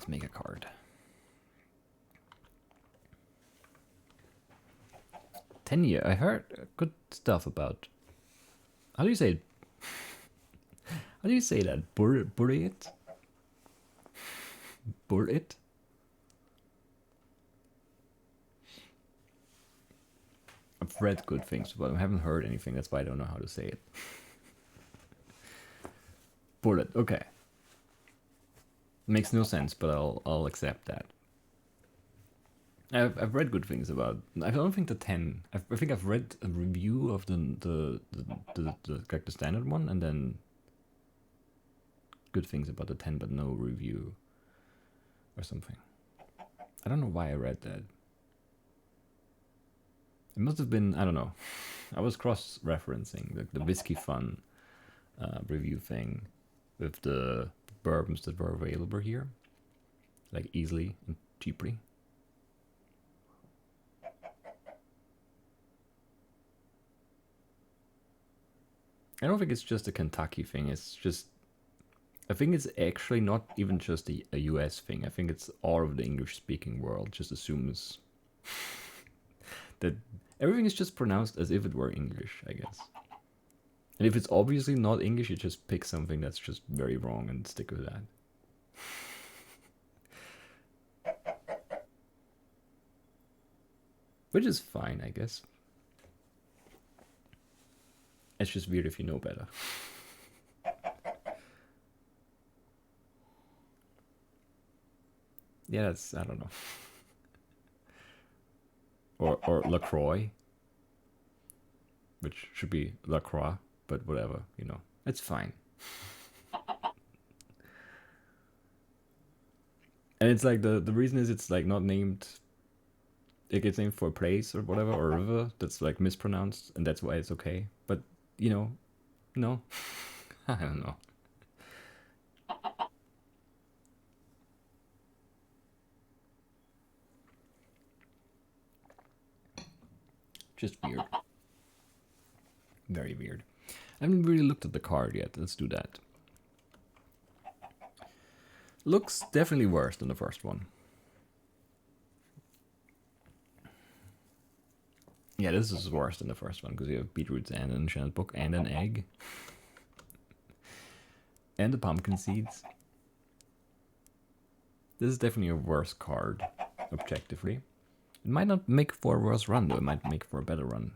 Let's make a card. 10-year. I heard good stuff about. How do you say it? How do you say that? Burit? Burit? I've read good things, but I haven't heard anything. That's why I don't know how to say it. Bullet. Okay. Makes no sense, but I'll accept that. I've read good things about. I don't think the 10. I think I've read a review of the like the standard one, and then good things about the 10, but no review or something. I don't know why I read that. It must have been, I don't know. I was cross-referencing the Whiskey Fun review thing with the bourbons that were available here, like easily and cheaply. I don't think it's just a Kentucky thing. It's just, I think it's actually not even just a US thing. I think it's all of the English-speaking world just assumes that everything is just pronounced as if it were English, I guess. And if it's obviously not English, you just pick something that's just very wrong and stick with that. Which is fine, I guess. It's just weird if you know better. Yeah, that's, I don't know. Or LaCroix, which should be LaCroix, but whatever, you know. It's fine. And it's like the reason is it's like not named, it gets named for a place or whatever, or a river that's like mispronounced, and that's why it's okay. But, you know, no. I don't know. Just weird. Very weird. I haven't really looked at the card yet. Let's do that. Looks definitely worse than the first one. Yeah, this is worse than the first one because you have beetroots and an enchanted book and an egg. And the pumpkin seeds. This is definitely a worse card, objectively. It might not make for a worse run, though. It might make for a better run.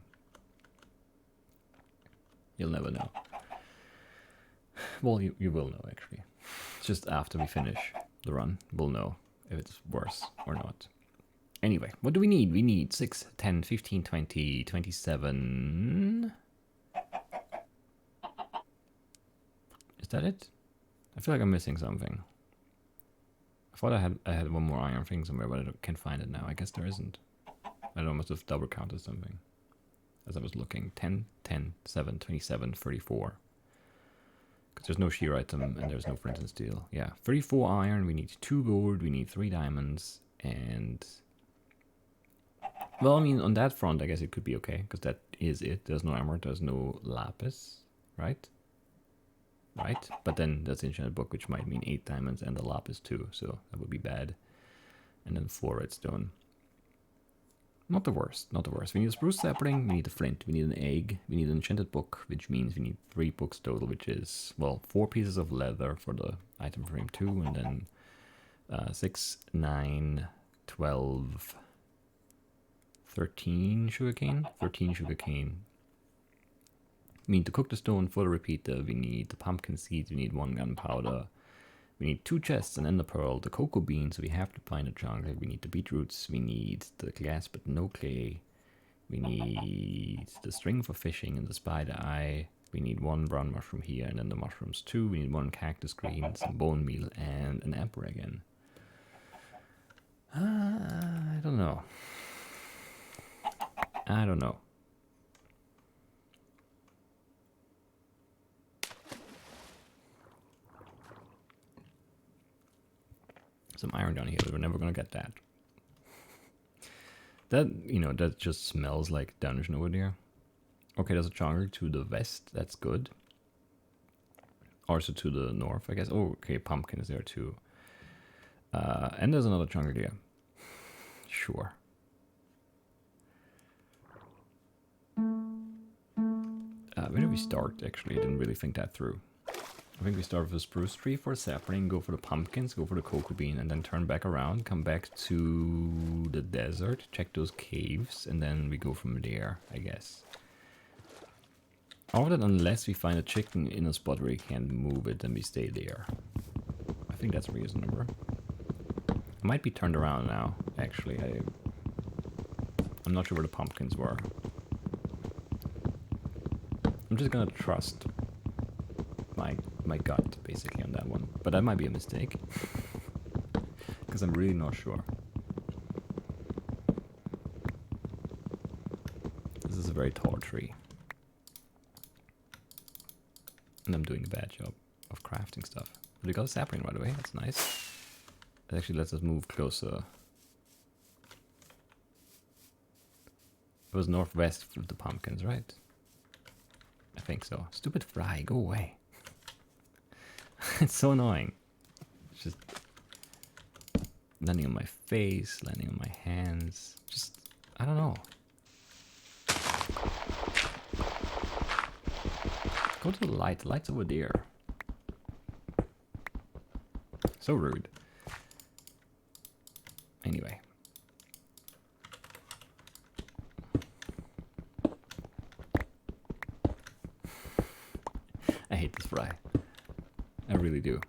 You'll never know. Well, you will know, actually. Just after we finish the run, we'll know if it's worse or not. Anyway, what do we need? We need 6, 10, 15, 20, 27... Is that it? I feel like I'm missing something. I thought I had one more iron thing somewhere, but I can't find it now. I guess there isn't. I don't know, I must have double counted something as I was looking. 10, 10, 7, 27, 34. Because there's no shear item and there's no flint and steel. Yeah, 34 iron, we need 2 gold, we need 3 diamonds, and... Well, I mean, on that front, I guess it could be okay, because that is it. There's no armor, there's no lapis, right? Right? But then that's enchanted book, which might mean 8 diamonds and the lapis too, so that would be bad. And then 4 redstone. Not the worst, not the worst. We need a spruce sapling, we need a flint, we need an egg, we need an enchanted book, which means we need 3 books total, which is, well, 4 pieces of leather for the item frame 2, and then 6, 9, 12, 13 sugarcane? 13 sugarcane. We need to cook the stone for the repeater, we need the pumpkin seeds, we need 1 gunpowder, we need 2 chests, and ender pearl, the cocoa beans, we have to find a chocolate, we need the beetroots, we need the glass but no clay, we need the string for fishing and the spider eye, we need 1 brown mushroom here, and then the mushrooms too, we need 1 cactus green, some bone meal, and an apple again. I don't know. I don't know. Some iron down here, but we're never gonna get that. That, you know, that just smells like dungeon over there. Okay, there's a jungle to the west, that's good. Also to the north, I guess. Oh, okay, pumpkin is there too. And there's another jungle here. Sure. Where did we start, actually? I didn't really think that through. I think we start with a spruce tree for a sapling, go for the pumpkins, go for the cocoa bean, and then turn back around, come back to the desert, check those caves, and then we go from there, I guess. All of that unless we find a chicken in a spot where we can't move it and we stay there. I think that's reasonable. I might be turned around now, actually. I'm not sure where the pumpkins were. I'm just gonna trust my gut, basically, on that one. But that might be a mistake. Because I'm really not sure. This is a very tall tree. And I'm doing a bad job of crafting stuff. But we got a sapling right away, that's nice. That actually lets us move closer. It was northwest of the pumpkins, right? I think so. Stupid fly, go away. It's so annoying. It's just landing on my face, landing on my hands. Just, I don't know. Go to the light. The light's over there. So rude. Anyway. I hate this fry. I really do.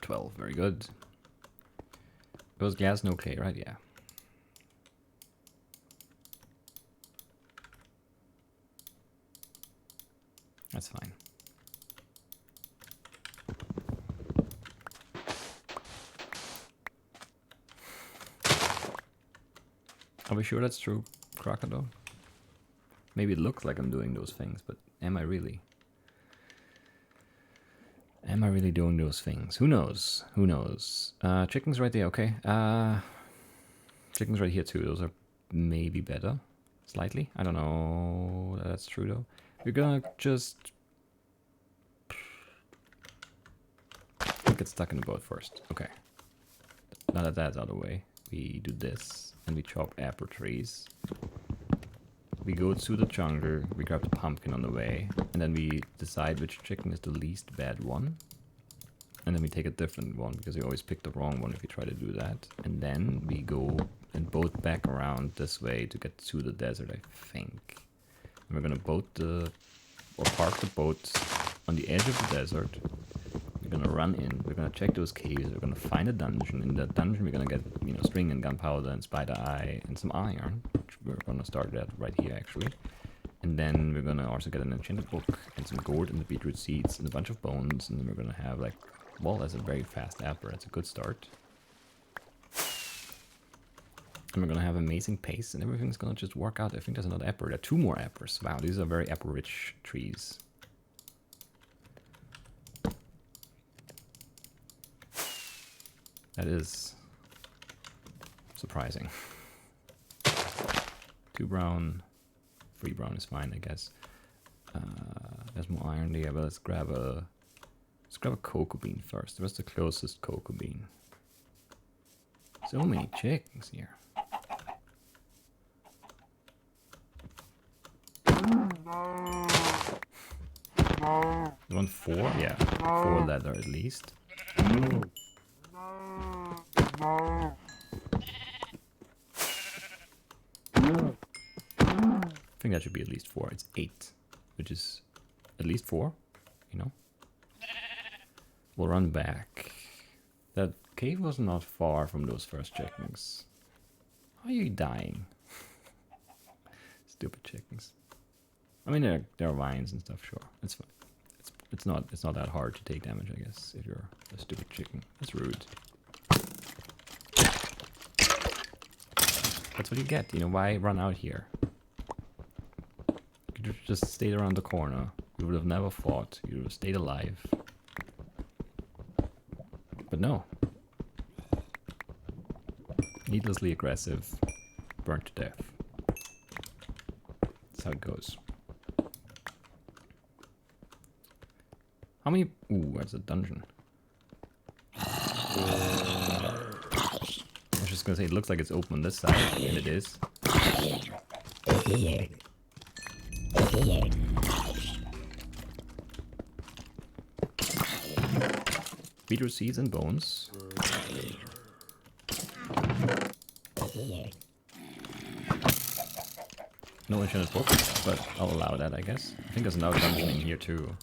12, very good. It was gas, no clay, right? Yeah. That's fine. Are we sure that's true, Crocodile? Maybe it looks like I'm doing those things, but am I really? Am I really doing those things? Who knows? Who knows? Chickens right there, okay. Chickens right here too. Those are maybe better. Slightly. I don't know that that's true though. We're gonna just get stuck in the boat first. Okay. Now that that's out of the way, we do this and we chop apple trees. We go to the jungle, we grab the pumpkin on the way, and then we decide which chicken is the least bad one. And then we take a different one, because we always pick the wrong one if we try to do that. And then we go and boat back around this way to get to the desert, I think. And we're gonna park the boat on the edge of the desert. We're gonna run in, we're gonna check those caves, we're gonna find a dungeon. In that dungeon we're gonna get, string and gunpowder and spider eye and some iron. Which we're gonna start that right here actually. And then we're gonna also get an enchanted book and some gold and the beetroot seeds and a bunch of bones. And then we're gonna have that's a very fast apple, that's a good start. And we're gonna have amazing pace and everything's gonna just work out. I think there's another apple, there are 2 more apples. Wow, these are very apple rich trees. That is surprising. 2 brown, 3 brown is fine, I guess. There's more iron there, but let's grab a cocoa bean first. Where's the closest cocoa bean? So many chickens here. You want 4? Yeah, 4 leather at least. I think that should be at least 4. It's 8, which is at least 4, We'll run back. That cave was not far from those first chickens. How are you dying? Stupid chickens. I mean, there are vines and stuff, sure. It's fine. It's not that hard to take damage, I guess, if you're a stupid chicken. That's rude. That's what you get, why run out here? You could have just stayed around the corner. You would have never fought. You would have stayed alive. But no. Needlessly aggressive. Burnt to death. That's how it goes. How many... Ooh, where's the dungeon? I was just gonna say, it looks like it's open on this side, and it is. Beetroot seeds and bones. No enchanted book, but I'll allow that, I guess. I think there's another dungeon in here too.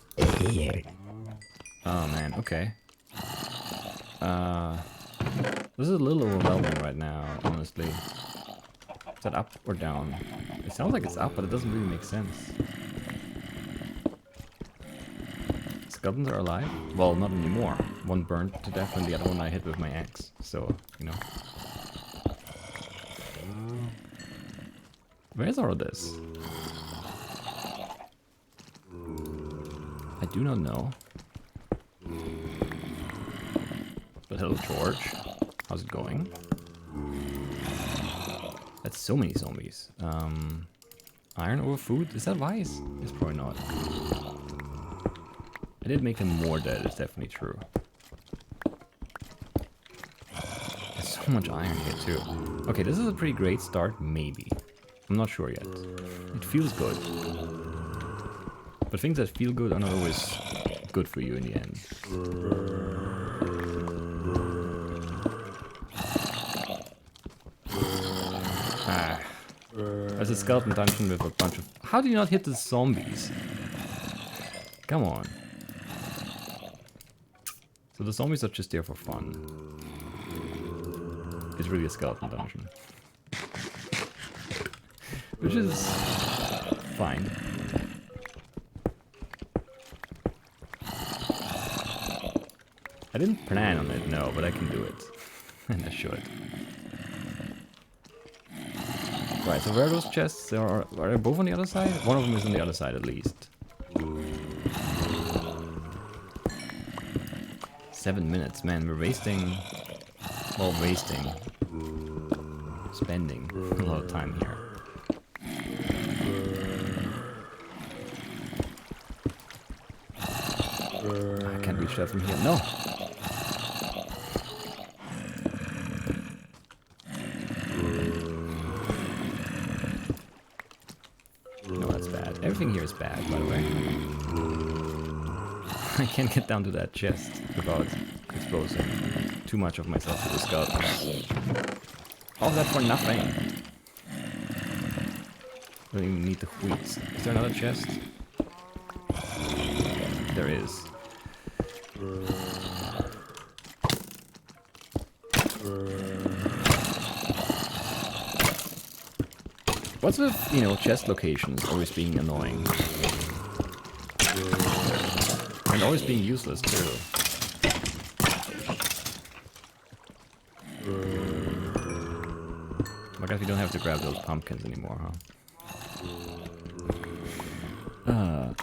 Oh man, okay. This is a little overwhelming right now, honestly. Is that up or down? It sounds like it's up, but it doesn't really make sense. Skeletons are alive? Well, not anymore. One burned to death and the other one I hit with my axe. So, you know. Where's all of this? I do not know. But hello, George. How's it going? That's so many zombies. Iron over food? Is that wise? It's probably not. I did make them more dead, it's definitely true. There's so much iron here too. Okay, this is a pretty great start, maybe. I'm not sure yet. It feels good. But things that feel good are not always good for you in the end. There's a skeleton dungeon with a bunch of... How do you not hit the zombies? Come on. So the zombies are just there for fun. It's really a skeleton dungeon. Which is... fine. I didn't plan on it, no, but I can do it. And I should. Right, so where are those chests? Are they both on the other side? One of them is on the other side at least. 7 minutes, man, we're wasting... Well, spending a lot of time here. I can't reach that from here, no! No, that's bad. Everything here is bad, by the way. I can't get down to that chest without exposing too much of myself to the skeletons. All that for nothing. I don't even need the wheat. Is there another chest? There is. What's with, you know, chest locations always being annoying? And always being useless, too. I guess we don't have to grab those pumpkins anymore, huh?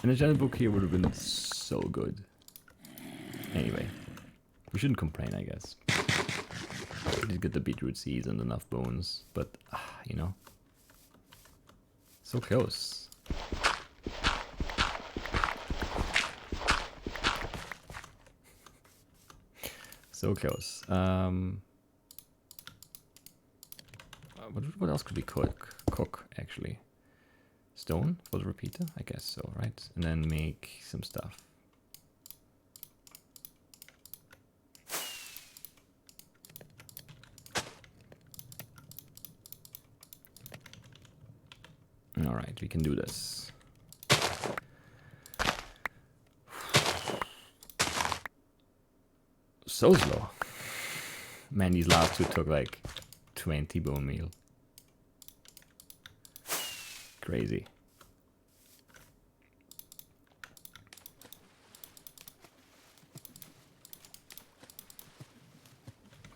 An enchanted book here would have been so good. Anyway, we shouldn't complain, I guess. We did get the beetroot seeds and enough bones, but, you know. So close. So close. What else could we cook, actually? Stone for the repeater? I guess so, right? And then make some stuff. Alright, we can do this. So slow. Man, these last two took like 20 bone meal. Crazy.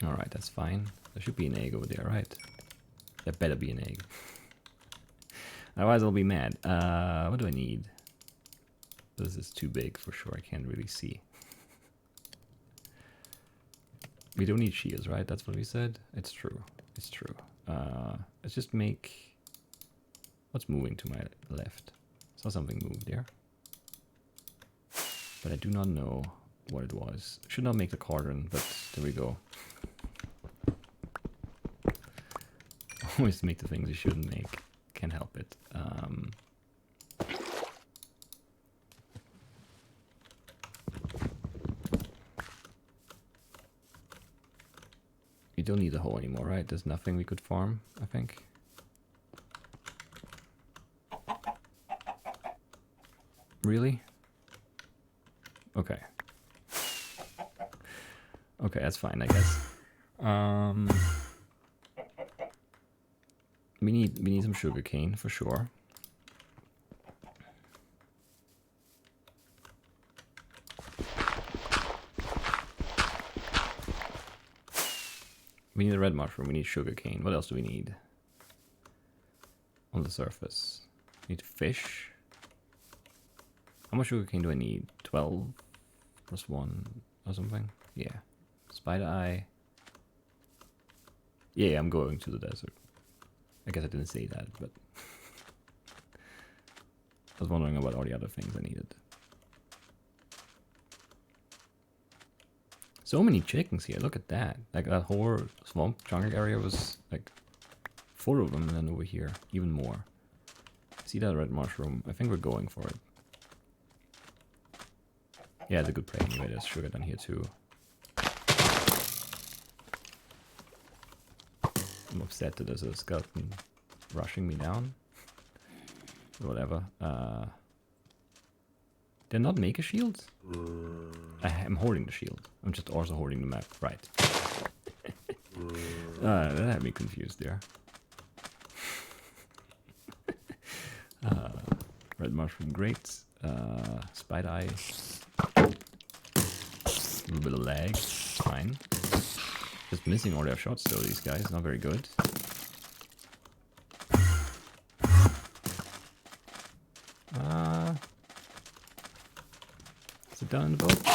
Alright, that's fine. There should be an egg over there, right? There better be an egg. Otherwise I'll be mad. What do I need? This is too big for sure, I can't really see. We don't need shields, right? That's what we said? It's true. It's true. Let's just make... What's moving to my left? Saw something move there. But I do not know what it was. Should not make the cauldron, but there we go. Always make the things you shouldn't make. Can't help it. You don't need the hole anymore, right? There's nothing we could farm, I think. Really? Okay. Okay, that's fine, I guess. We need some sugarcane for sure. We need a red mushroom, we need sugarcane. What else do we need? On the surface. We need fish. How much sugarcane do I need? 12 plus 1 or something? Yeah. Spider eye. Yeah, I'm going to the desert. I guess I didn't say that, but I was wondering about all the other things I needed. So many chickens here, look at that. Like that whole swamp jungle area was like full of them, and then over here, even more. See that red mushroom? I think we're going for it. Yeah, it's a good prey anyway, there's sugar down here too. I'm upset that there's a skeleton rushing me down. Whatever. Did I not make a shield? I'm holding the shield. I'm just also holding the map. Right. That had me confused there. Red mushroom, great. Spider eye. A little bit of lag. Fine. Just missing all their shots though, these guys. Not very good. Is it down in the boat?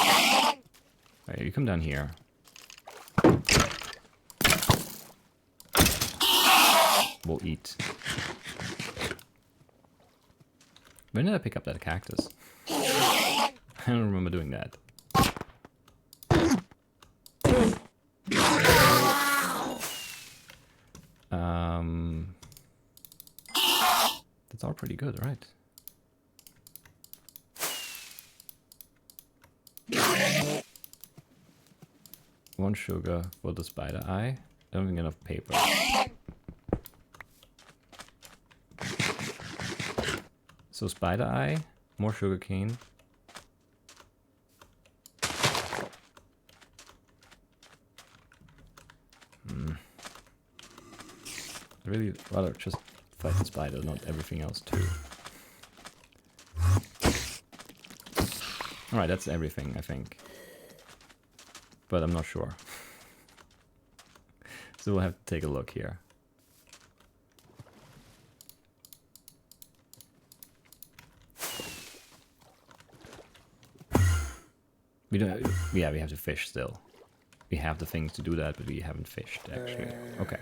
Alright, you come down here. We'll eat. When did I pick up that cactus? I don't remember doing that. That's all pretty good, right? One sugar for the spider eye. I don't think enough paper. So spider eye, more sugar cane. I'd really rather just fight the spider, not everything else too. Alright, that's everything, I think. But I'm not sure. So we'll have to take a look here. We don't. Yeah, we have to fish still. We have the things to do that, but we haven't fished actually. Okay.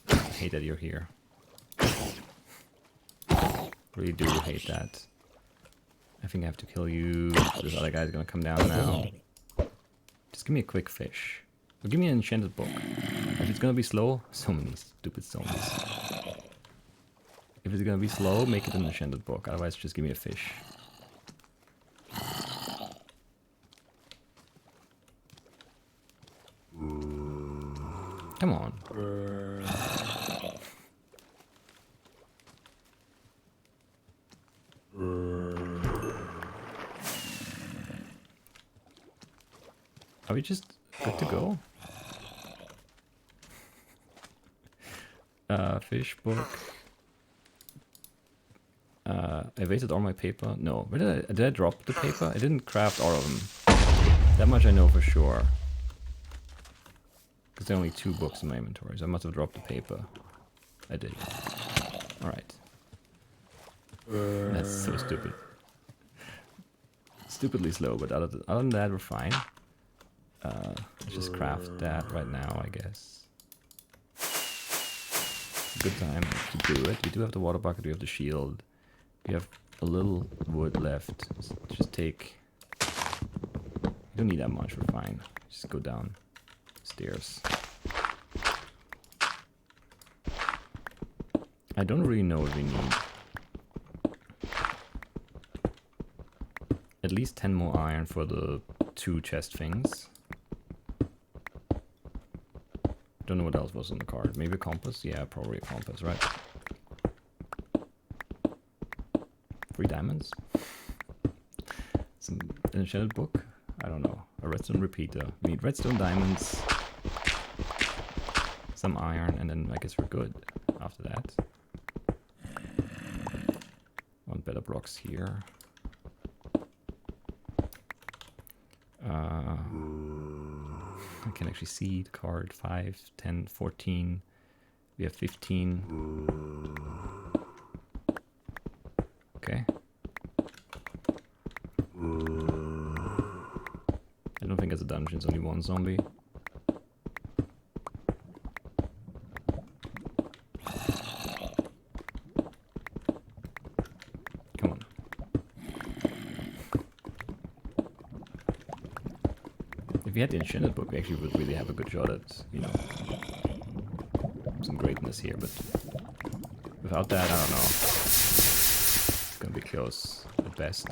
I hate that you're here. Really do hate that. I think I have to kill you. This other guy's gonna come down now. Just give me a quick fish. Or give me an enchanted book. If it's gonna be slow, so many stupid zombies. If it's gonna be slow, make it an enchanted book. Otherwise, just give me a fish. Come on. Are we just good to go? Fish book. I wasted all my paper. No, where did I drop the paper? I didn't craft all of them. That much I know for sure. Because there are only 2 books in my inventory, so I must have dropped the paper. I did. Alright. That's so stupid. Stupidly slow, but other than that, we're fine. Let's just craft that right now, I guess. Good time to do it. We do have the water bucket, we have the shield. We have a little wood left. Just take... You don't need that much, we're fine. Just go down stairs. I don't really know what we need. At least 10 more iron for the 2 chest things. Don't know what else was on the card. Maybe a compass? Yeah, probably a compass, right? 3 diamonds? Some enchanted book? I don't know. A redstone repeater. We need redstone diamonds, some iron, and then I guess we're good after that. Want better blocks here. I can actually see the card. 5, 10, 14. We have 15. Okay. I don't think it's a dungeon, it's only 1 zombie. Come on. If we had the enchanted book, we actually would really have a good shot at, you know, some greatness here, but without that, I don't know. It's gonna be close at best.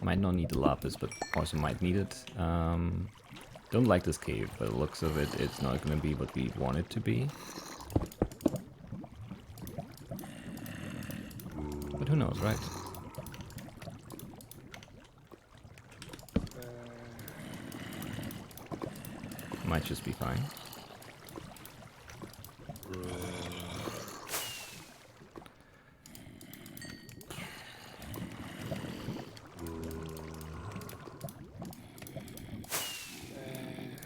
Might not need the lapis, but also might need it. Don't like this cave, by the looks of it, it's not going to be what we want it to be. But who knows, right? Might just be fine.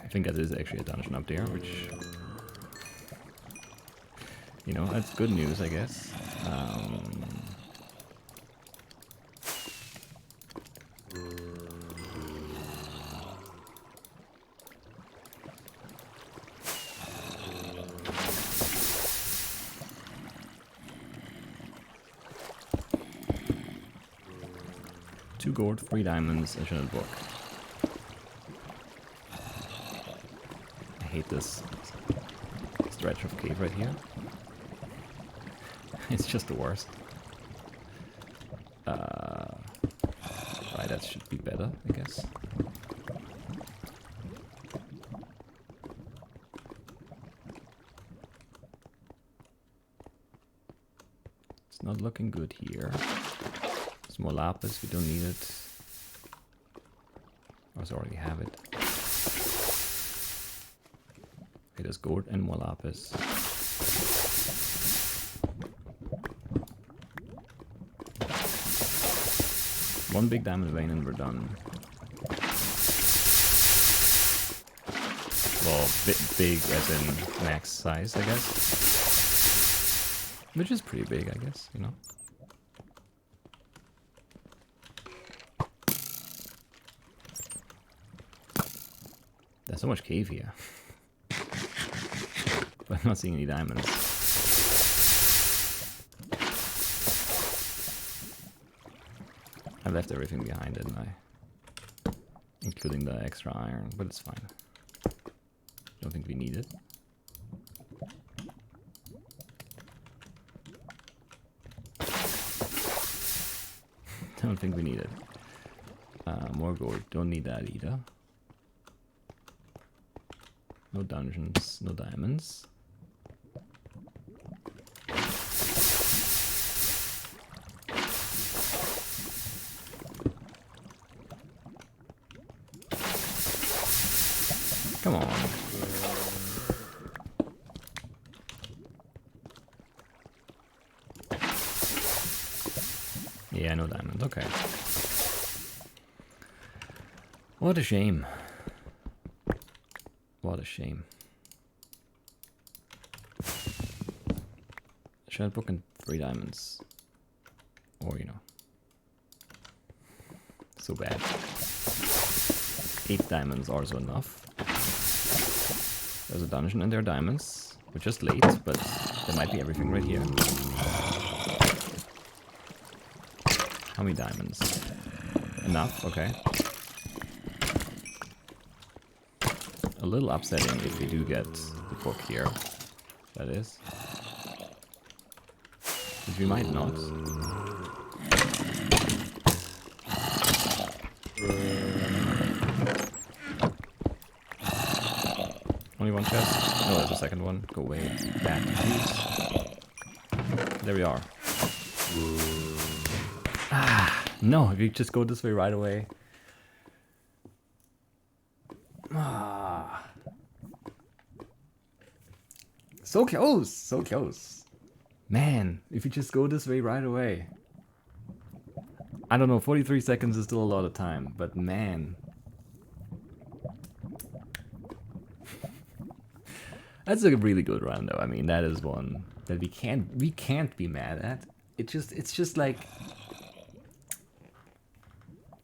I think that is actually a dungeon up there, which, you know, that's good news, I guess. Two gold, 3 diamonds, enchanted book. I hate this stretch of cave right here. It's just the worst. Right, that should be better, I guess. It's not looking good here. Some more lapis, we don't need it. I already have it. Okay, there's gold and more lapis. One big diamond vein and we're done. Well, big as in max size, I guess. Which is pretty big, I guess, you know. There's so much cave here. But I'm not seeing any diamonds. I left everything behind, didn't I? Including the extra iron, but it's fine. Don't think we need it. Don't think we need it. More gold, don't need that either. No dungeons, no diamonds. Come on. Yeah, no diamonds, okay. What a shame. What a shame. Should I book in 3 diamonds? Or, you know. So bad. 8 diamonds are also enough. There's a dungeon and there are diamonds. We're just late, but there might be everything right here. How many diamonds? Enough, okay. A little upsetting if we do get the book here. That is. But we might not. Only one chest? No, there's a second one. Go away. Back, please. There we are. Ah, no, if you just go this way right away. Ah. So close, so close. Man, if you just go this way right away. I don't know, 43 seconds is still a lot of time, but man. That's a really good run though. I mean, that is one that we can't be mad at. It's just like,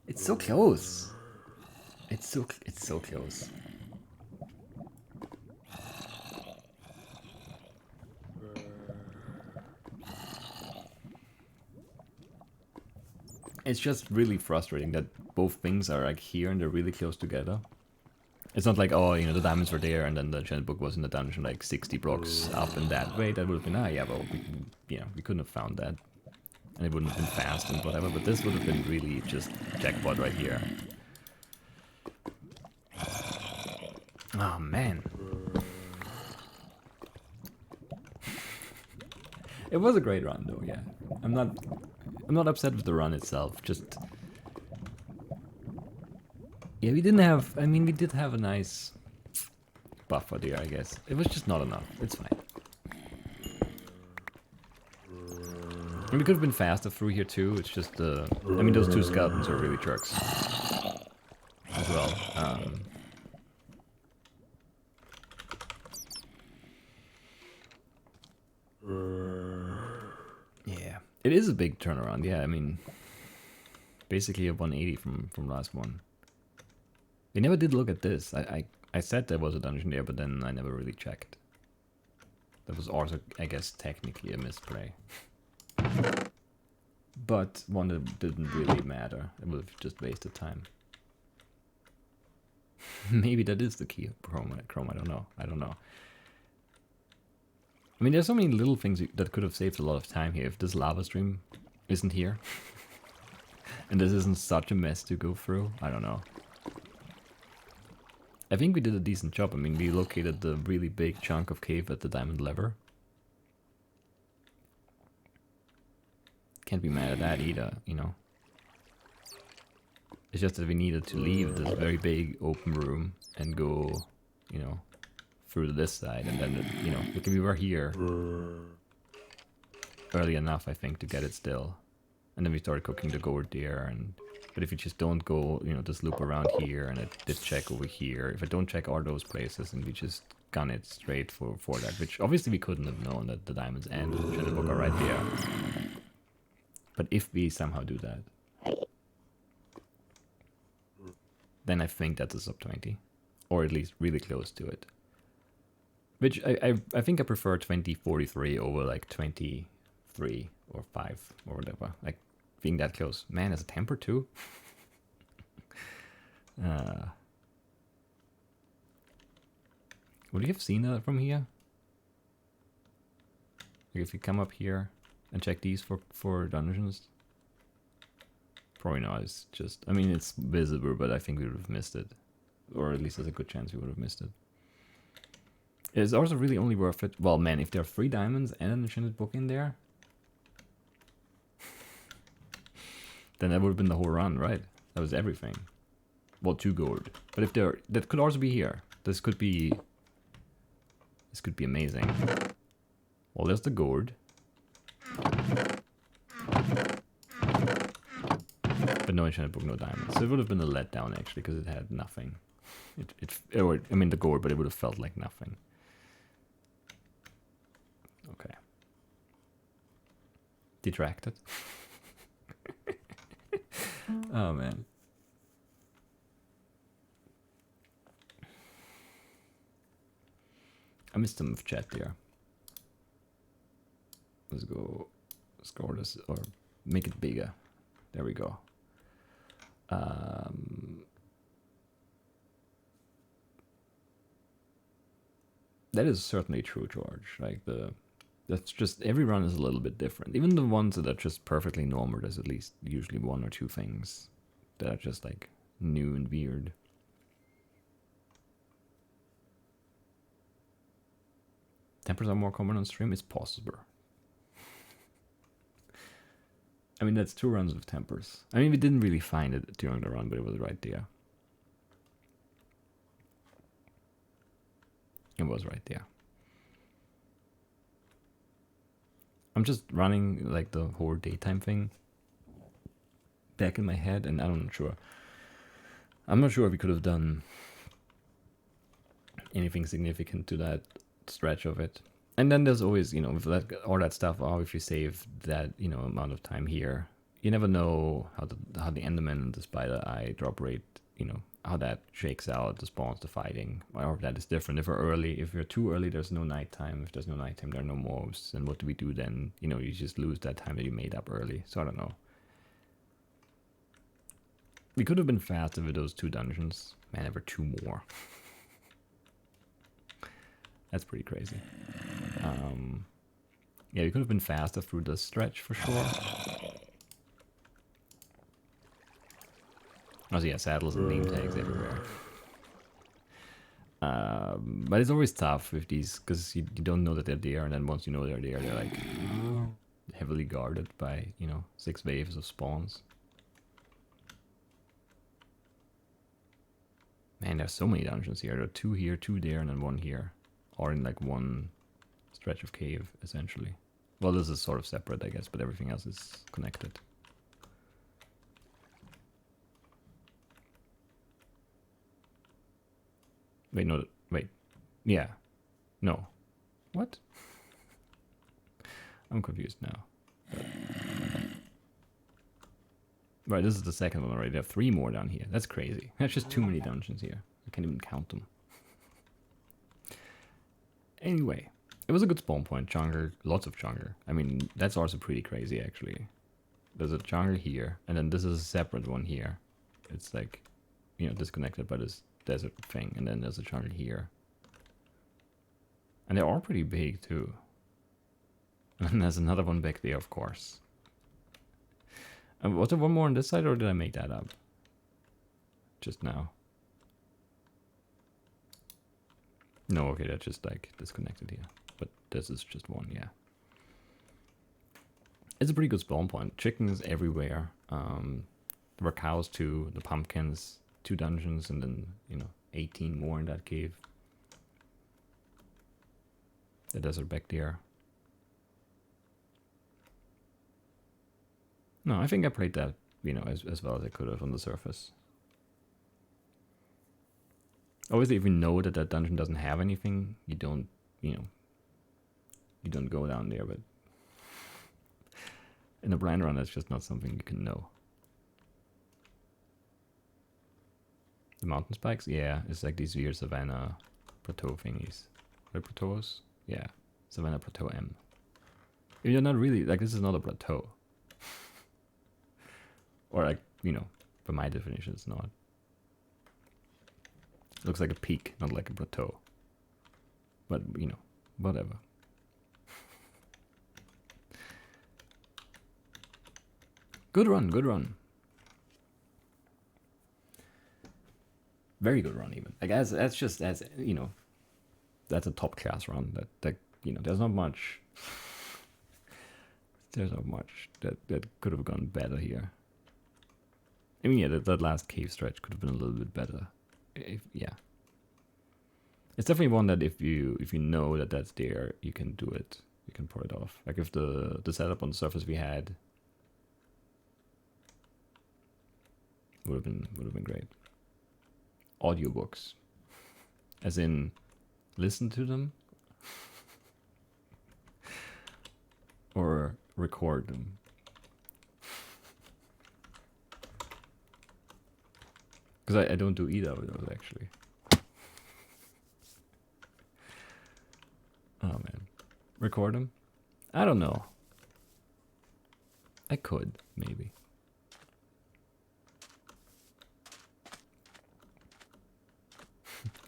it's so close. It's so close. It's just really frustrating that both things are like here and they're really close together. It's not like, oh, you know, the diamonds were there and then the enchanted book was in the dungeon like 60 blocks up in that way. That would have been, ah, yeah, well, we couldn't have found that. And it wouldn't have been fast and whatever, but this would have been really just jackpot right here. Oh, man. It was a great run though, yeah. I'm not upset with the run itself, just... Yeah, we didn't have... I mean, we did have a nice buffer there, I guess. It was just not enough. It's fine. And we could have been faster through here too, it's just the... I mean, those 2 skeletons are really jerks. As well. Yeah. It is a big turnaround, yeah, I mean... Basically a 180 from last one. We never did look at this. I said there was a dungeon there, but then I never really checked. That was also, I guess, technically a misplay. But one that didn't really matter. It would have just wasted time. Maybe that is the key of Chrome, I don't know. I don't know. I mean, there's so many little things that could have saved a lot of time here. If this lava stream isn't here. And this isn't such a mess to go through. I don't know. I think we did a decent job. I mean, we located the really big chunk of cave at the diamond lever. Can't be mad at that either, you know. It's just that we needed to leave this very big open room and go, you know, through this side. And then, you know, we were here early enough, I think, to get it still. And then we started cooking the gourd there. But if you just don't go, you know, just loop around here and I did check over here. If I don't check all those places and we just gun it straight for that, which obviously we couldn't have known that the diamonds and the enchanted book are right there. But if we somehow do that, then I think that's a sub 20. Or at least really close to it. Which I think I prefer 2043 over like 23 or 5 or whatever. Like being that close. Man, there's a temper too. Would you have seen that from here? Like if you come up here and check these for dungeons? Probably not. It's just, I mean, it's visible, but I think we would have missed it. Or at least there's a good chance we would have missed it. It's also really only worth it. Well, man, if there are 3 diamonds and an enchanted book in there, then that would have been the whole run, right? That was everything. Well, 2 gold. But if there, that could also be here. This could be amazing. Well, there's the gold. But But no enchanted book, no diamonds. So it would have been a letdown actually, because it had nothing. Or I mean the gold, but it would have felt like nothing. Okay. Detracted. Oh man. I missed some of chat there. Let's go score this or make it bigger. There we go. That is certainly true, George. Like that's just every run is a little bit different. Even the ones that are just perfectly normal, there's at least usually one or two things that are just like new and weird. Tempers are more common on stream. It's possible. I mean, that's 2 runs of tempers. I mean, we didn't really find it during the run, but it was right there. It was right there. I'm just running like the whole daytime thing back in my head, and I'm not sure. I'm not sure if we could have done anything significant to that stretch of it. And then there's always, with all that stuff, if you save that, amount of time here, you never know how the Enderman and the Spider Eye drop rate, how that shakes out, the spawns, the fighting, or if that is different. If you're too early, there's no nighttime. If there's no nighttime, there are no mobs. And what do we do then? You just lose that time that you made up early. So I don't know. We could have been faster with those 2 dungeons. Man, there were 2 more. That's pretty crazy. Yeah, we could have been faster through this stretch for sure. Oh, so yeah, saddles and name tags everywhere. But it's always tough with these, because you don't know that they're there, and then once you know they're there, they're like heavily guarded by, 6 waves of spawns. Man, there's so many dungeons here. There are 2 here, 2 there, and then 1 here. Or in like 1 stretch of cave, essentially. Well, this is sort of separate, I guess, but everything else is connected. Wait, no, wait. Yeah. No. What? I'm confused now. But... Right, this is the second one already. There are 3 more down here. That's crazy. That's just too many dungeons here. I can't even count them. Anyway, it was a good spawn point. Jungler, lots of jungler. I mean, that's also pretty crazy, actually. There's a jungler here, and then this is a separate one here. It's like, disconnected by this desert thing, and then there's a jungler here. And they're all pretty big, too. And there's another one back there, of course. Was there one more on this side, or did I make that up? Just now. No, okay, that's just like disconnected here. But this is just one, yeah. It's a pretty good spawn point. Chickens everywhere. There were cows too, the pumpkins, 2 dungeons, and then, 18 more in that cave. The desert back there. No, I think I played that, as well as I could have on the surface. Obviously, if you know that dungeon doesn't have anything, you don't, you don't go down there, but in a blind run, that's just not something you can know. The mountain spikes? Yeah, it's like these weird Savannah plateau thingies. Are they plateaus? Yeah, Savannah Plateau M. You're not really, like, this is not a plateau. Or like, by my definition, it's not. Looks like a peak, not like a plateau. But, whatever. Good run, good run. Very good run, even. Like, that's a top class run. That there's not much. There's not much that could have gone better here. I mean, yeah, that last cave stretch could have been a little bit better. Yeah, it's definitely one that if you know that that's there, you can do it. You can pull it off. Like if the setup on the surface we had Would have been great. Audiobooks, as in listen to them or record them. Because I don't do either of those actually. Oh man, record them? I don't know. I could maybe.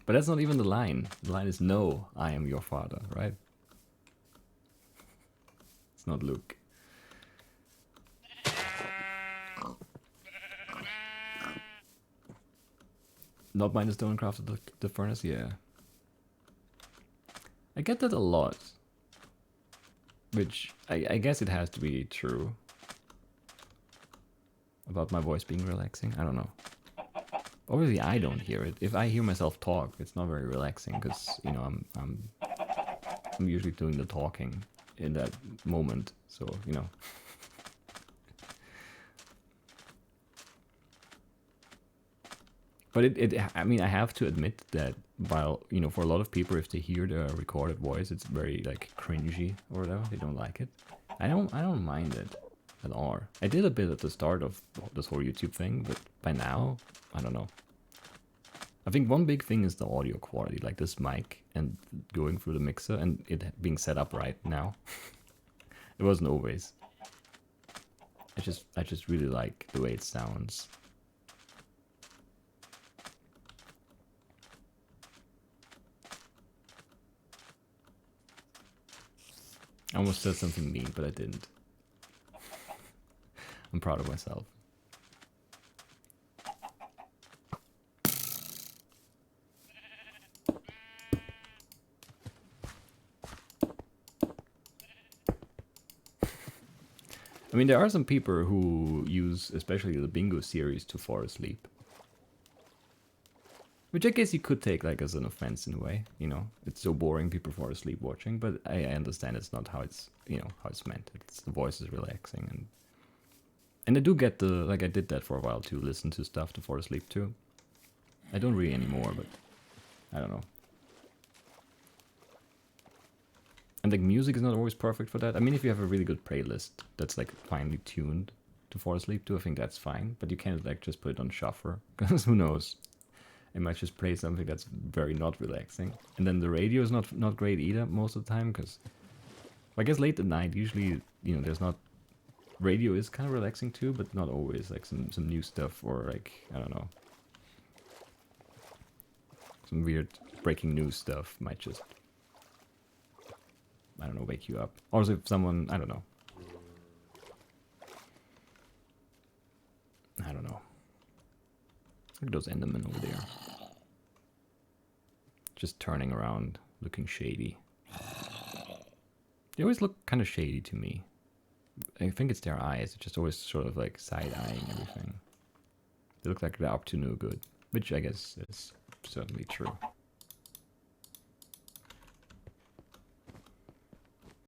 But that's not even the line. The line is no, I am your father, right? It's not Luke. Not mine the stone crafted the furnace, yeah. I get that a lot. Which, I guess it has to be true. About my voice being relaxing, I don't know. Obviously I don't hear it. If I hear myself talk, it's not very relaxing, because, you know, I'm usually doing the talking in that moment, so, you know. But I mean, I have to admit that while, you know, for a lot of people, if they hear the recorded voice, it's very, like, cringy or whatever. They don't like it. I don't mind it at all. I did a bit at the start of this whole YouTube thing, but by now, I don't know. I think one big thing is the audio quality, like this mic and going through the mixer and it being set up right now. It wasn't always. I just really like the way it sounds. I almost said something mean, but I didn't. I'm proud of myself. I mean, there are some people who use, especially the bingo series, to fall asleep. Which I guess you could take like as an offense in a way, you know. It's so boring, people fall asleep watching, but I understand it's not how it's, you know, how it's meant. It's the voice is relaxing, and I do get the, like I did that for a while too, listen to stuff to fall asleep to. I don't really anymore, but I don't know. And like music is not always perfect for that. I mean, if you have a really good playlist that's like finely tuned to fall asleep to, I think that's fine. But you can't like just put it on shuffle, because who knows? It might just play something that's very not relaxing. And then the radio is not great either most of the time, because I guess late at night usually, you know, there's not, radio is kind of relaxing too, but not always. Like some new stuff, or like, I don't know, some weird breaking news stuff might just, I don't know, wake you up. Or if someone, I don't know. I don't know. Look at those Endermen over there. Just turning around, looking shady. They always look kind of shady to me. I think it's their eyes. It's just always sort of like side-eyeing everything. They look like they're up to no good, which I guess is certainly true.